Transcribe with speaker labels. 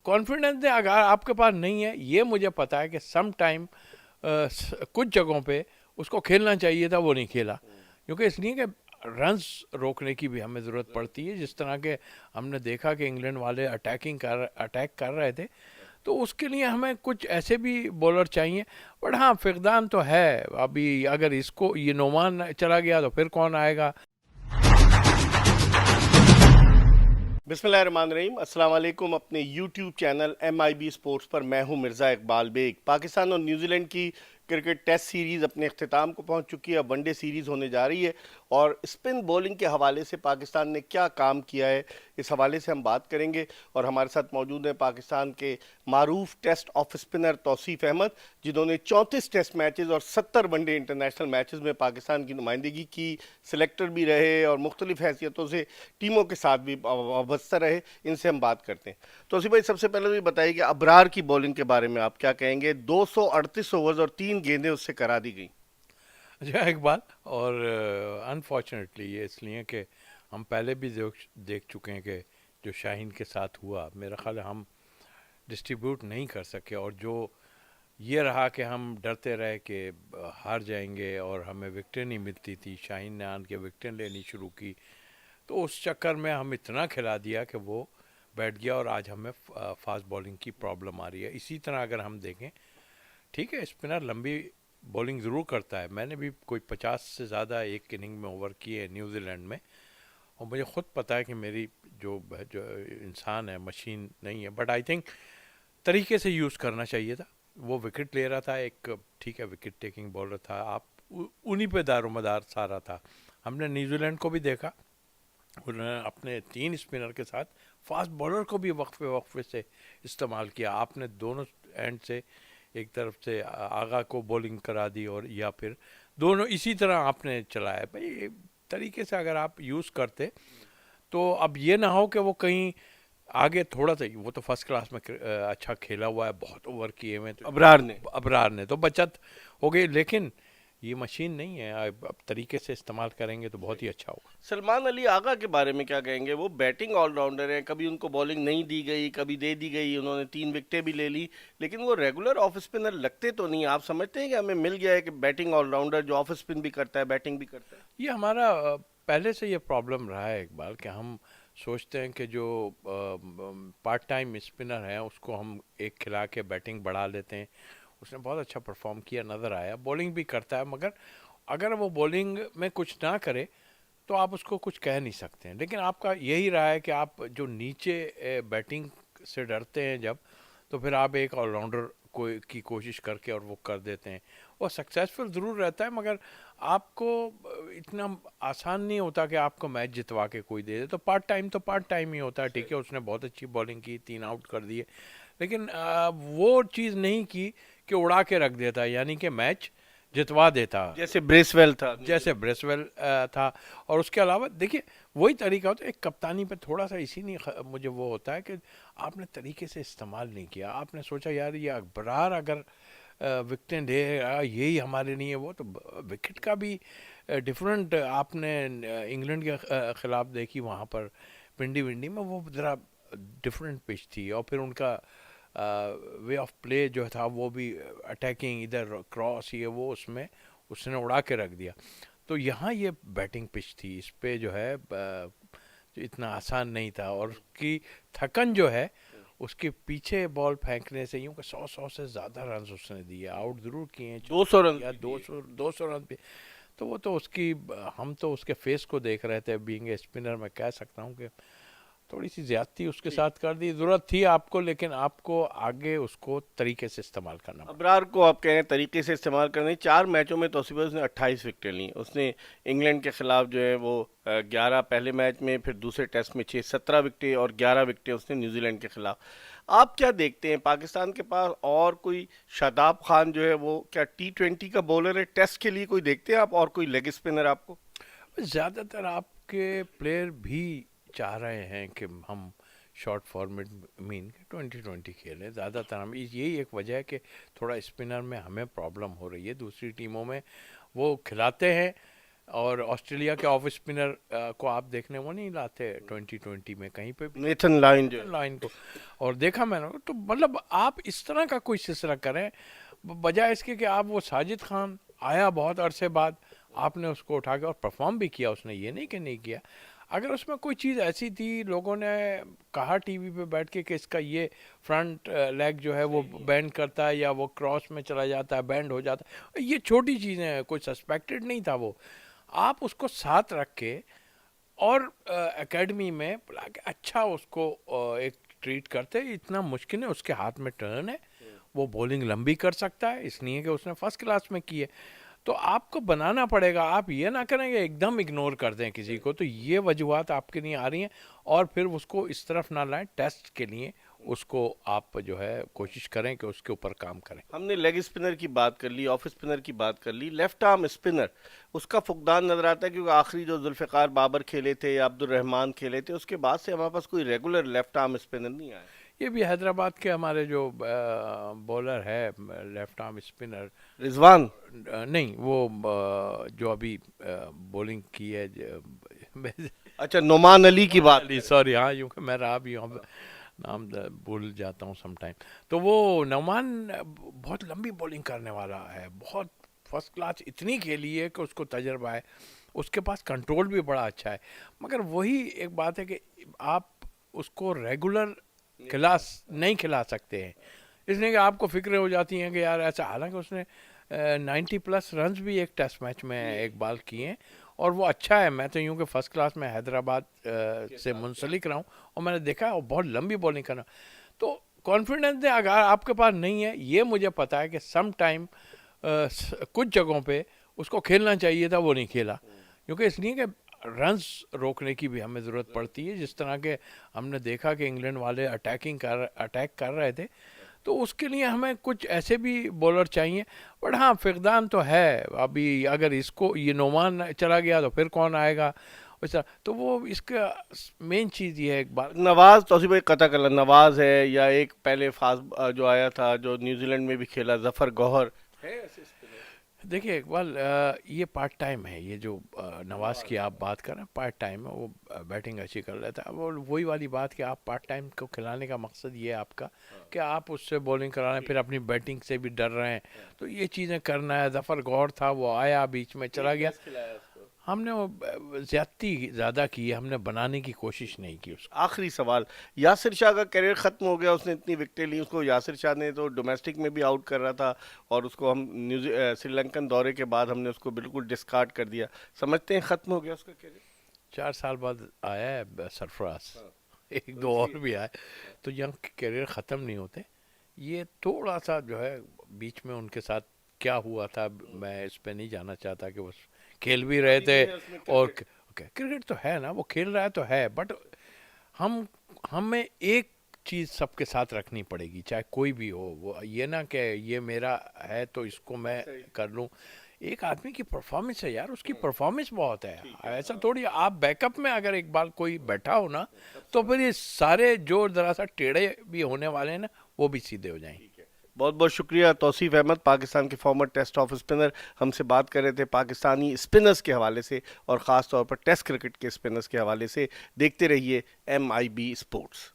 Speaker 1: Confidence نے اگر آپ کے پاس نہیں ہے، یہ مجھے پتا ہے کہ سم ٹائم کچھ جگہوں پہ اس کو کھیلنا چاہیے تھا، وہ نہیں کھیلا، کیونکہ اس لیے کہ رنز روکنے کی بھی ہمیں ضرورت پڑتی ہے. جس طرح کے ہم نے دیکھا کہ انگلینڈ والے اٹیک کر رہے تھے، تو اس کے لیے ہمیں کچھ ایسے بھی بولر چاہیے. بٹ ہاں، فقدان تو ہے ابھی. اگر اس کو یہ نعمان چلا گیا تو پھر کون آئے گا؟
Speaker 2: بسم اللہ الرحمن الرحیم. السلام علیکم. اپنے YouTube channel M I B sports پر میں ہوں مرزا اقبال بیگ. پاکستان اور نیوزی لینڈ کی کرکٹ ٹیسٹ سیریز اپنے اختتام کو پہنچ چکی ہے. اب ون ڈے سیریز ہونے جا رہی ہے، اور اسپن بولنگ کے حوالے سے پاکستان نے کیا کام کیا ہے، اس حوالے سے ہم بات کریں گے. اور ہمارے ساتھ موجود ہیں پاکستان کے معروف ٹیسٹ آف اسپنر توصیف احمد، جنہوں نے 34 ٹیسٹ میچز اور 70 ون ڈے انٹرنیشنل میچز میں پاکستان کی نمائندگی کی، سلیکٹر بھی رہے اور مختلف حیثیتوں سے ٹیموں کے ساتھ بھی وابستہ رہے. ان سے ہم بات کرتے ہیں. توصیف بھائی، سب سے پہلے بھی بتائیے کہ ابرار کی بولنگ کے بارے میں آپ کیا کہیں گے؟ 238 اوورز اور 3 گیندیں اس سے کرا دی گئیں.
Speaker 1: اچھا اقبال، اور انفارچونیٹلی یہ اس لیے کہ ہم پہلے بھی دیکھ چکے ہیں کہ جو شاہین کے ساتھ ہوا، میرا خیال ہے ہم ڈسٹریبیوٹ نہیں کر سکے. اور جو یہ رہا کہ ہم ڈرتے رہے کہ ہار جائیں گے اور ہمیں وکٹیں نہیں ملتی تھی. شاہین نے آن کے وکٹیں لینی شروع کی، تو اس چکر میں ہم اتنا کھلا دیا کہ وہ بیٹھ گیا، اور آج ہمیں فاسٹ بولنگ کی پرابلم آ رہی ہے. اسی طرح اگر ہم دیکھیں، ٹھیک ہے اسپنر لمبی بولنگ ضرور کرتا ہے. میں نے بھی کوئی 50 سے زیادہ ایک اننگ میں اوور کیے نیوزی لینڈ میں، اور مجھے خود پتہ ہے کہ میری جو انسان ہے مشین نہیں ہے. بٹ آئی تھنک طریقے سے یوز کرنا چاہیے تھا. وہ وکٹ لے رہا تھا، ایک ٹھیک ہے وکٹ ٹیکنگ بالر تھا، آپ انہی پہ دار و مدار سارا تھا. ہم نے نیوزی لینڈ کو بھی دیکھا، انہوں نے اپنے 3 اسپنر کے ساتھ فاسٹ بالر کو بھی وقفے وقفے سے استعمال کیا. آپ نے دونوں اینڈ سے، ایک طرف سے آغا کو بولنگ کرا دی، اور یا پھر دونوں اسی طرح آپ نے چلایا. بھائی طریقے سے اگر آپ یوز کرتے تو اب یہ نہ ہو کہ وہ کہیں آگے تھوڑا سا، وہ تو فرسٹ کلاس میں اچھا کھیلا ہوا ہے، بہت اوور کیے ہوئے. تو ابرار نے تو بچت ہو گئی، لیکن یہ مشین نہیں ہے. اب طریقے سے استعمال کریں گے تو بہت ہی اچھا ہوگا.
Speaker 2: سلمان علی آغا کے بارے میں کیا کہیں گے؟ وہ بیٹنگ آل راؤنڈر ہیں، کبھی ان کو بولنگ نہیں دی گئی، کبھی دے دی گئی، انہوں نے 3 وکٹیں بھی لے لی، لیکن وہ ریگولر آف اسپنر لگتے تو نہیں. آپ سمجھتے ہیں کہ ہمیں مل گیا ہے کہ بیٹنگ آل راؤنڈر جو آف اسپن بھی کرتا ہے، بیٹنگ بھی کرتا ہے؟
Speaker 1: یہ ہمارا پہلے سے یہ پرابلم رہا ہے اقبال، کہ ہم سوچتے ہیں کہ جو پارٹ ٹائم اسپنر ہیں اس کو ہم ایک کھلا کے بیٹنگ بڑھا لیتے ہیں. اس نے بہت اچھا پرفارم کیا، نظر آیا، بولنگ بھی کرتا ہے، مگر اگر وہ بولنگ میں کچھ نہ کرے تو آپ اس کو کچھ کہہ نہیں سکتے ہیں. لیکن آپ کا یہی رہا ہے کہ آپ جو نیچے بیٹنگ سے ڈرتے ہیں جب، تو پھر آپ ایک آل راؤنڈر کی کوشش کر کے اور وہ کر دیتے ہیں. وہ سکسیزفل ضرور رہتا ہے، مگر آپ کو اتنا آسان نہیں ہوتا کہ آپ کو میچ جتوا کے کوئی دے دے. تو پارٹ ٹائم ہی ہوتا ہے. ٹھیک ہے، اس نے بہت اچھی بولنگ کی، 3 آؤٹ کر دیے، لیکن وہ چیز نہیں کی کہ اڑا کے رکھ دیتا، یعنی کہ میچ جتوا دیتا
Speaker 2: جیسے بریسویل تھا.
Speaker 1: بریسویل تھا. اور اس کے علاوہ دیکھیے وہی طریقہ ہوتا ہے ایک کپتانی پہ تھوڑا سا، اسی لیے مجھے وہ ہوتا ہے کہ آپ نے طریقے سے استعمال نہیں کیا. آپ نے سوچا یار یہ ابرار اگر وکٹیں دے یہی ہمارے لیے، وہ تو وکٹ کا بھی ڈفرینٹ. آپ نے انگلینڈ کے خلاف دیکھی، وہاں پر پنڈی ونڈی میں وہ ذرا ڈفرینٹ پچ تھی، اور پھر ان کا وے آف پلے جو تھا وہ بھی اٹیکنگ، ادھر کراس، یہ وہ اس نے اڑا کے رکھ دیا. تو یہاں یہ بیٹنگ پچ تھی، اس پہ جو ہے جو اتنا آسان نہیں تھا. اور اس کی تھکن جو ہے، اس کے پیچھے بال پھینکنے سے، یوں کہ 100 سے زیادہ رنز اس نے دیے، آؤٹ ضرور کیے ہیں
Speaker 2: 200 رن
Speaker 1: یا 200 رن پہ. تو وہ تو اس کی، ہم تو اس کے فیس کو دیکھ رہے تھے. بینگ اے اسپنر میں کہہ سکتا ہوں کہ تھوڑی سی زیادتی اس کے ساتھ کر دی. ضرورت تھی آپ کو، لیکن آپ کو آگے اس کو طریقے سے استعمال کرنا پڑا.
Speaker 2: ابرار کو آپ کہیں طریقے سے استعمال کرنے. 4 میچوں میں توصیف اس نے 28 وکٹیں لی. اس نے انگلینڈ کے خلاف جو ہے وہ 11 پہلے میچ میں، پھر دوسرے ٹیسٹ میں 17 وکٹیں، اور 11 وکٹیں اس نے نیوزی لینڈ کے خلاف. آپ کیا دیکھتے ہیں پاکستان کے پاس اور کوئی؟ شاداب خان جو ہے وہ کیا T20 کا بولر ہے؟ ٹیسٹ کے لیے کوئی دیکھتے ہیں آپ، اور کوئی لیگ اسپنر آپ کو؟
Speaker 1: زیادہ تر آپ کے پلیئر بھی چاہ رہے ہیں کہ ہم شارٹ فارمیٹ مین کے 20 کھیلیں. زیادہ تر ہم یہی ایک وجہ ہے کہ تھوڑا اسپنر میں ہمیں پرابلم ہو رہی ہے. دوسری ٹیموں میں وہ کھلاتے ہیں اور آسٹریلیا کے آف اسپنر کو آپ دیکھنے وہ نہیں لاتے 2020 میں کہیں پہ بھی
Speaker 2: نیتھن لائن جو
Speaker 1: لائن کو، اور دیکھا میں نے تو مطلب آپ اس طرح کا کوئی سلسلہ کریں بجائے اس کے کہ آپ وہ ساجد خان آیا بہت عرصے بعد، آپ نے اس کو اٹھا کے اور پرفارم بھی کیا، اس نے یہ نہیں کہ نہیں کیا. اگر اس میں کوئی چیز ایسی تھی لوگوں نے کہا ٹی وی پہ بیٹھ کے کہ اس کا یہ فرنٹ لیگ جو ہے وہ بینڈ کرتا ہے یا وہ کراس میں چلا جاتا ہے بینڈ ہو جاتا ہے، یہ چھوٹی چیزیں ہیں، کوئی سسپیکٹڈ نہیں تھا وہ. آپ اس کو ساتھ رکھ کے اور اکیڈمی میں بلا کے اچھا اس کو ایک ٹریٹ کرتے، اتنا مشکل ہے. اس کے ہاتھ میں ٹرن ہے، وہ بولنگ لمبی کر سکتا ہے اس لیے کہ اس نے فرسٹ کلاس میں کی ہے. تو آپ کو بنانا پڑے گا، آپ یہ نہ کریں کہ ایک دم اگنور کر دیں کسی کو. تو یہ وجوہات آپ کے لیے آ رہی ہیں اور پھر اس کو اس طرف نہ لائیں. ٹیسٹ کے لیے اس کو آپ جو ہے کوشش کریں کہ اس کے اوپر کام کریں.
Speaker 2: ہم نے لیگ اسپنر کی بات کر لی، آف اسپنر کی بات کر لی، لیفٹ آرم اسپنر اس کا فقدان نظر آتا ہے کیونکہ آخری جو ذوالفقار بابر کھیلے تھے یا عبد الرحمان کھیلے تھے اس کے بعد سے ہمارے پاس کوئی ریگولر لیفٹ آرم اسپنر نہیں آیا.
Speaker 1: یہ بھی حیدرآباد کے ہمارے جو بولر ہے لیفٹ آرم اسپنر
Speaker 2: رضوان
Speaker 1: نہیں وہ جو ابھی بولنگ کی ہے
Speaker 2: اچھا نعمان علی کی بات،
Speaker 1: سوری ہاں یوں کہ میں رہا بھی ہوں نام بھول جاتا ہوں سم ٹائم. تو وہ نعمان بہت لمبی بولنگ کرنے والا ہے، بہت فرسٹ کلاس اتنی کھیلی ہے کہ اس کو تجربہ ہے، اس کے پاس کنٹرول بھی بڑا اچھا ہے. مگر وہی ایک بات ہے کہ آپ اس کو ریگولر نہیں کھلا سکتے ہیں، اس لیے کہ آپ کو فکریں ہو جاتی ہیں کہ یار ایسا. حالانکہ اس نے 90 پلس رنز بھی ایک ٹیسٹ میچ میں ایک بال کیے ہیں اور وہ اچھا ہے. میں تو یوں کہ فرسٹ کلاس میں حیدرآباد سے منسلک رہا ہوں اور میں نے دیکھا وہ بہت لمبی بولنگ کرنا. تو کانفیڈنس دیں اگر آپ کے پاس نہیں ہے. یہ مجھے پتا ہے کہ سم ٹائم کچھ جگہوں پہ اس کو کھیلنا چاہیے تھا، وہ نہیں کھیلا کیونکہ اس لیے کہ رنز روکنے کی بھی ہمیں ضرورت پڑتی ہے. جس طرح کے ہم نے دیکھا کہ انگلینڈ والے اٹیک کر رہے تھے، تو اس کے لیے ہمیں کچھ ایسے بھی بولر چاہیے. بٹ ہاں فقدان تو ہے ابھی. اگر اس کو یہ نعمان چلا گیا تو پھر کون آئے گا؟ تو وہ اس کا مین چیز یہ ہے. ایک بات
Speaker 2: نواز توصیف بھائی قطع کر نواز ہے یا ایک پہلے فاز جو آیا تھا جو نیوزی لینڈ میں بھی کھیلا ظفر گوہر ہے.
Speaker 1: دیکھیے اقبال یہ پارٹ ٹائم ہے. یہ جو نواز کی آپ بات کر رہے ہیں پارٹ ٹائم ہے، وہ بیٹنگ اچھی کر لیتا ہے. وہ وہی والی بات کہ آپ پارٹ ٹائم کو کھلانے کا مقصد یہ ہے آپ کا کہ آپ اس سے بولنگ کرا رہے ہیں، پھر اپنی بیٹنگ سے بھی ڈر رہے ہیں. تو یہ چیزیں کرنا ہے. ظفر گوہر تھا وہ آیا بیچ میں چلا گیا. ہم نے وہ زیادتی زیادہ کی ہے، ہم نے بنانے کی کوشش نہیں کی اس کو.
Speaker 2: آخری سوال، یاسر شاہ کا کیریئر ختم ہو گیا، اس نے اتنی وکٹیں لی. اس کو یاسر شاہ نے تو ڈومیسٹک میں بھی آؤٹ کر رہا تھا اور اس کو ہم سری لنکن دورے کے بعد ہم نے اس کو بالکل ڈسکارڈ کر دیا. سمجھتے ہیں ختم ہو گیا اس کا کیریئر؟
Speaker 1: 4 سال بعد آیا ہے سرفراز، ایک دو اور بھی آئے. تو ینگ کیریئر ختم نہیں ہوتے. یہ تھوڑا سا جو ہے بیچ میں ان کے ساتھ کیا ہوا تھا میں اس پہ نہیں جانا چاہتا کہ وہ کھیل بھی رہے تھے اور کرکٹ تو ہے نا، وہ کھیل رہا ہے تو ہے. بٹ ہمیں ایک چیز سب کے ساتھ رکھنی پڑے گی چاہے کوئی بھی ہو. وہ یہ نہ کہ یہ میرا ہے تو اس کو میں کر لوں. ایک آدمی کی پرفارمنس ہے یار، اس کی پرفارمنس بہت ہے. ایسا تھوڑی آپ بیک اپ میں اگر ایک بار کوئی بیٹھا ہو نا تو پھر یہ سارے جو ذرا سا ٹیڑھے بھی ہونے والے ہیں نا وہ بھی سیدھے ہو جائیں.
Speaker 2: بہت بہت شکریہ توصیف احمد، پاکستان کے فارمر ٹیسٹ آف اسپنر، ہم سے بات کر رہے تھے پاکستانی اسپنرز کے حوالے سے اور خاص طور پر ٹیسٹ کرکٹ کے اسپنرز کے حوالے سے. دیکھتے رہیے MIB اسپورٹس.